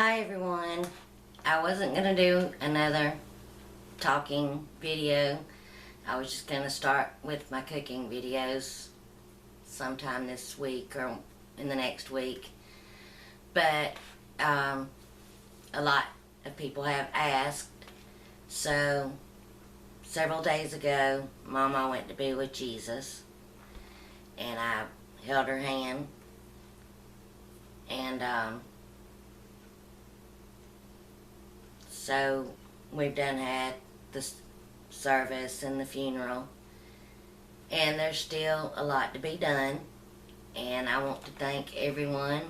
Hi everyone. I wasn't going to do another talking video. I was just going to start with my cooking videos sometime this week or in the next week. But a lot of people have asked. So several days ago, Mama went to be with Jesus. And I held her hand. And so we've done had the service and the funeral, and there's still a lot to be done, and I want to thank everyone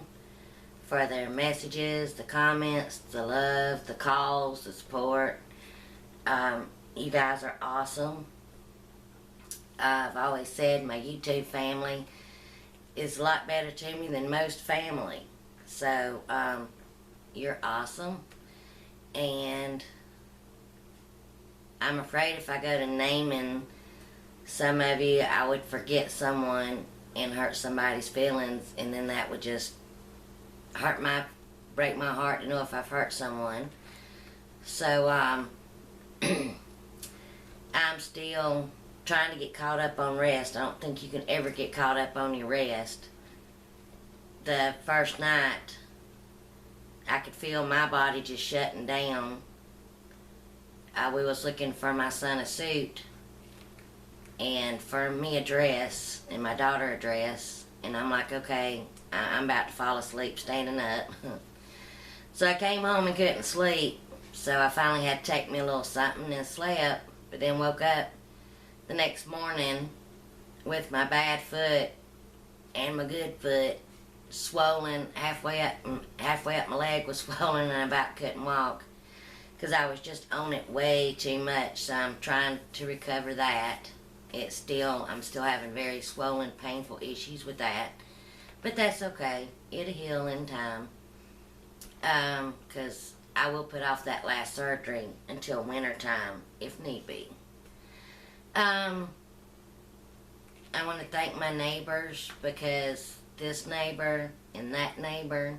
for their messages, the comments, the love, the calls, the support. You guys are awesome. I've always said my YouTube family is a lot better to me than most family, so you're awesome. And I'm afraid if I go to naming some of you, I would forget someone and hurt somebody's feelings, and then that would just break my heart to know if I've hurt someone. So I'm still trying to get caught up on rest. I don't think you can ever get caught up on your rest. The first night, I could feel my body just shutting down. We was looking for my son a suit, and for me a dress, and my daughter a dress, and I'm like, okay, I'm about to fall asleep standing up. So I came home and couldn't sleep, so I finally had to take me a little something and slept, but then woke up the next morning with my bad foot and my good foot swollen. Halfway up my leg was swollen, and I about couldn't walk because I was just on it way too much. So I'm trying to recover that. I'm still having very swollen, painful issues with that, but that's okay. It'll heal in time. Because I will put off that last surgery until winter time if need be. I want to thank my neighbors, because this neighbor and that neighbor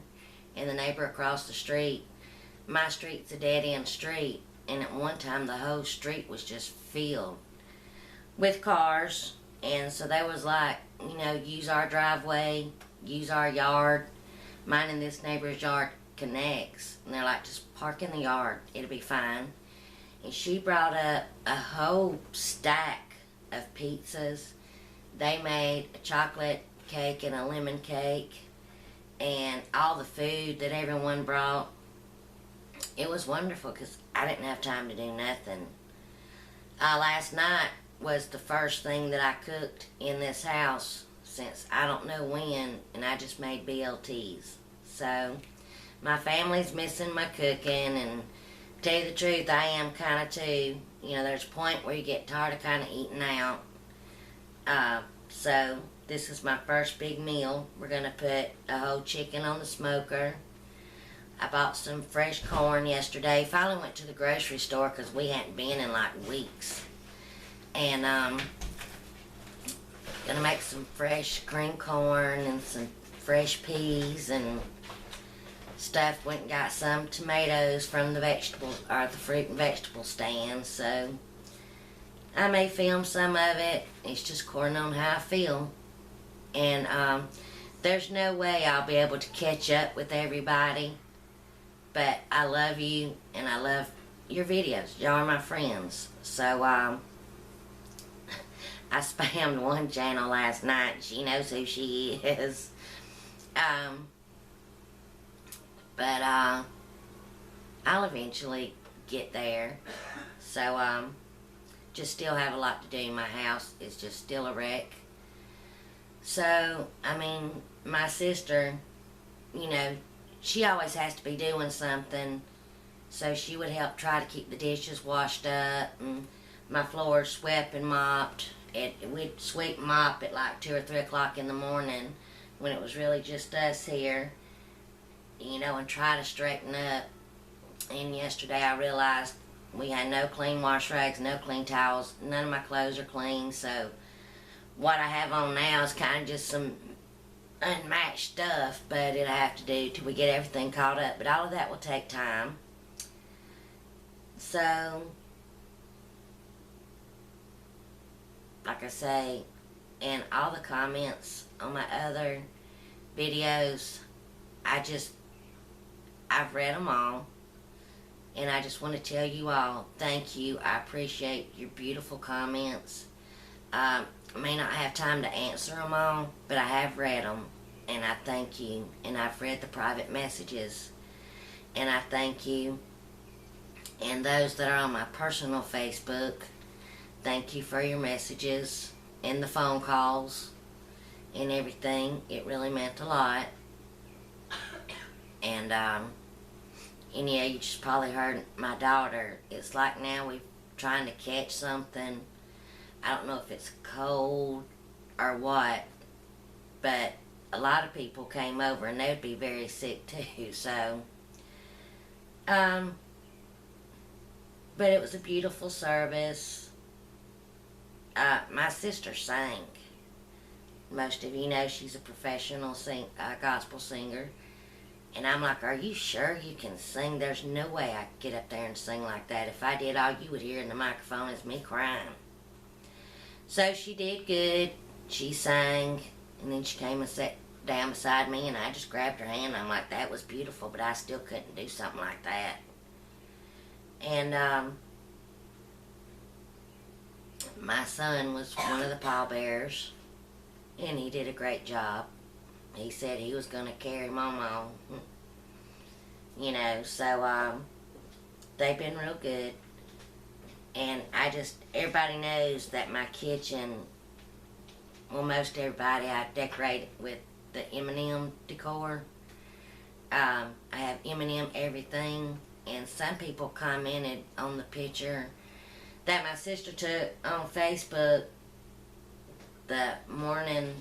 and the neighbor across the street, my street's a dead-end street, and at one time the whole street was just filled with cars, and so they was like, use our driveway, use our yard. Mine and this neighbor's yard connects, and they're like, just park in the yard, it'll be fine. And she brought up a whole stack of pizzas. They made a chocolate cake and a lemon cake, and all the food that everyone brought. It was wonderful because I didn't have time to do nothing. Last night was the first thing that I cooked in this house since I don't know when, and I just made BLTs. So my family's missing my cooking, and to tell you the truth, I am kind of too. There's a point where you get tired of kind of eating out. So this is my first big meal. We're going to put a whole chicken on the smoker. I bought some fresh corn yesterday. Finally went to the grocery store because we hadn't been in like weeks. And going to make some fresh cream corn and some fresh peas and stuff. Went and got some tomatoes from the fruit and vegetable stand. So I may film some of it. It's just according on how I feel. And there's no way I'll be able to catch up with everybody. But I love you, and I love your videos. Y'all are my friends. So I spammed one channel last night. She knows who she is. But I'll eventually get there. So just still have a lot to do. My house is just still a wreck. So, my sister, she always has to be doing something. So she would help try to keep the dishes washed up, and my floors swept and mopped. We'd sweep and mop at like 2 or 3 o'clock in the morning when it was really just us here, and try to straighten up. And yesterday I realized we had no clean wash rags, no clean towels, none of my clothes are clean. So what I have on now is kind of just some unmatched stuff, but it'll have to do till we get everything caught up. But all of that will take time. So, like I say, and all the comments on my other videos, I've read them all. And I just want to tell you all, thank you. I appreciate your beautiful comments. I may not have time to answer them all, but I have read them. And I thank you. And I've read the private messages. And I thank you. And those that are on my personal Facebook, thank you for your messages and the phone calls and everything. It really meant a lot. And yeah, you just probably heard my daughter. It's like now we're trying to catch something. I don't know if it's cold or what, but a lot of people came over and they'd be very sick too. So, but it was a beautiful service. My sister sang. Most of you know she's a professional gospel singer. And I'm like, are you sure you can sing? There's no way I could get up there and sing like that. If I did, all you would hear in the microphone is me crying. So she did good. She sang, and then she came and sat down beside me, and I just grabbed her hand. I'm like, that was beautiful, but I still couldn't do something like that. And my son was one of the pallbearers, and he did a great job. He said he was going to carry Mama, you know, so they've been real good. And everybody knows that my kitchen, well, most everybody, I decorate it with the M&M decor. I have M&M everything, and some people commented on the picture that my sister took on Facebook the morning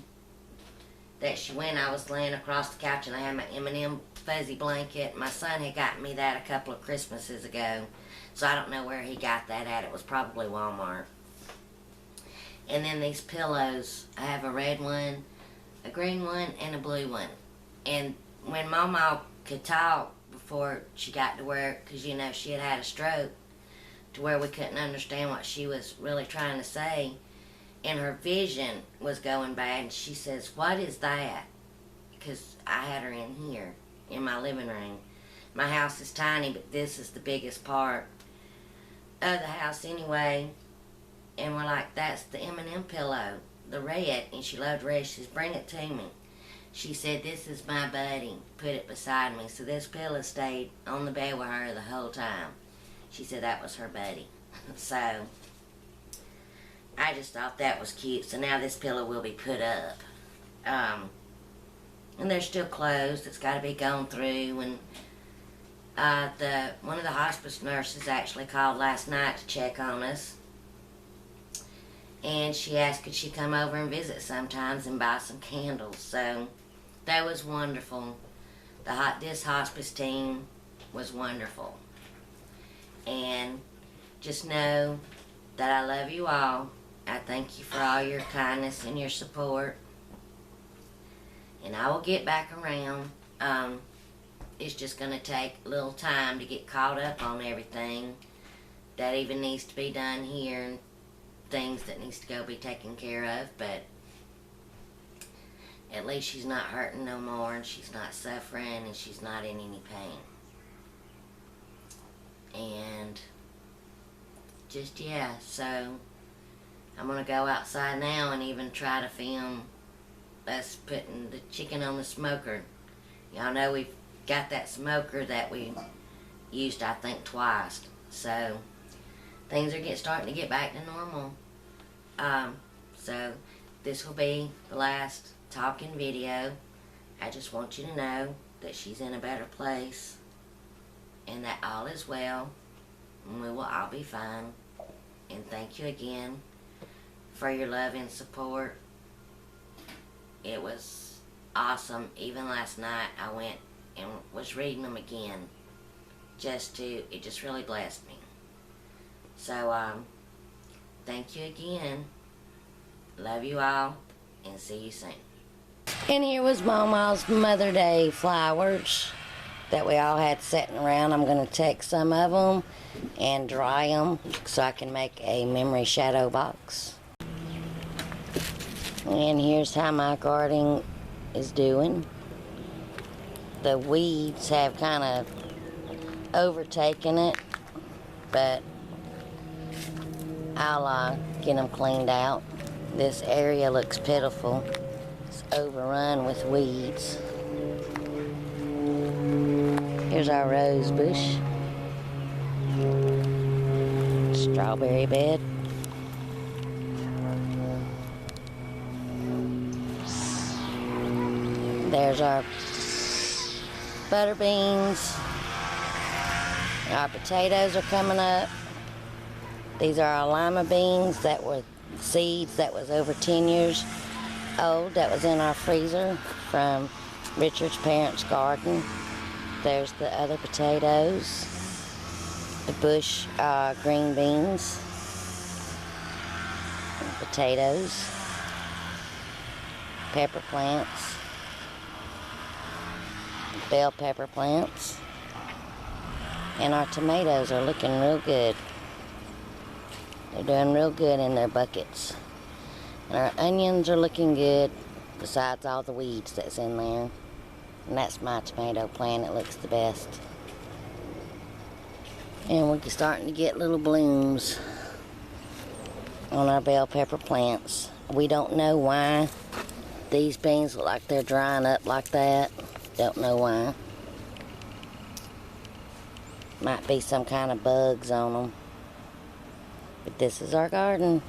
that she went. I was laying across the couch and I had my M&M fuzzy blanket. My son had gotten me that a couple of Christmases ago, so I don't know where he got that at. It was probably Walmart. And then these pillows, I have a red one, a green one, and a blue one. And when Mama could talk before she got to where, because you know she had had a stroke, to where we couldn't understand what she was really trying to say, and her vision was going bad, and she says, what is that? Because I had her in here, in my living room. My house is tiny, but this is the biggest part of the house anyway. And we're like, that's the M&M pillow, the red. And she loved red. She says, bring it to me. She said, this is my buddy. Put it beside me. So this pillow stayed on the bed with her the whole time. She said that was her buddy. So I just thought that was cute. So now this pillow will be put up. And they're still closed. It's got to be gone through. And one of the hospice nurses actually called last night to check on us. And she asked could she come over and visit sometimes and buy some candles. So that was wonderful. This hospice team was wonderful. And just know that I love you all. I thank you for all your kindness and your support. And I will get back around. It's just going to take a little time to get caught up on everything that even needs to be done here and things that needs to go be taken care of. But at least she's not hurting no more, and she's not suffering, and she's not in any pain. And just, yeah, so I'm going to go outside now and even try to film us putting the chicken on the smoker. Y'all know we've got that smoker that we used, I think, twice. So things are starting to get back to normal. So this will be the last talking video. I just want you to know that she's in a better place and that all is well and we will all be fine. And thank you again for your love and support. It was awesome. Even last night I went and was reading them again. It just really blessed me. So, thank you again. Love you all, and see you soon. And here was Mama's Mother Day flowers that we all had sitting around. I'm going to take some of them and dry them so I can make a memory shadow box. And here's how my gardening is doing. The weeds have kind of overtaken it, but I'll get them cleaned out. This area looks pitiful. It's overrun with weeds. Here's our rose bush. Strawberry bed. There's our butter beans. Our potatoes are coming up. These are our lima beans that were seeds that was over 10 years old that was in our freezer from Richard's parents' garden. There's the other potatoes, the bush green beans, potatoes, pepper plants, bell pepper plants, and our tomatoes are looking real good. They're doing real good in their buckets. And our onions are looking good, besides all the weeds that's in there. And that's my tomato plant, it looks the best. And we're starting to get little blooms on our bell pepper plants. We don't know why these beans look like they're drying up like that. Don't know why. Might be some kind of bugs on them. But this is our garden.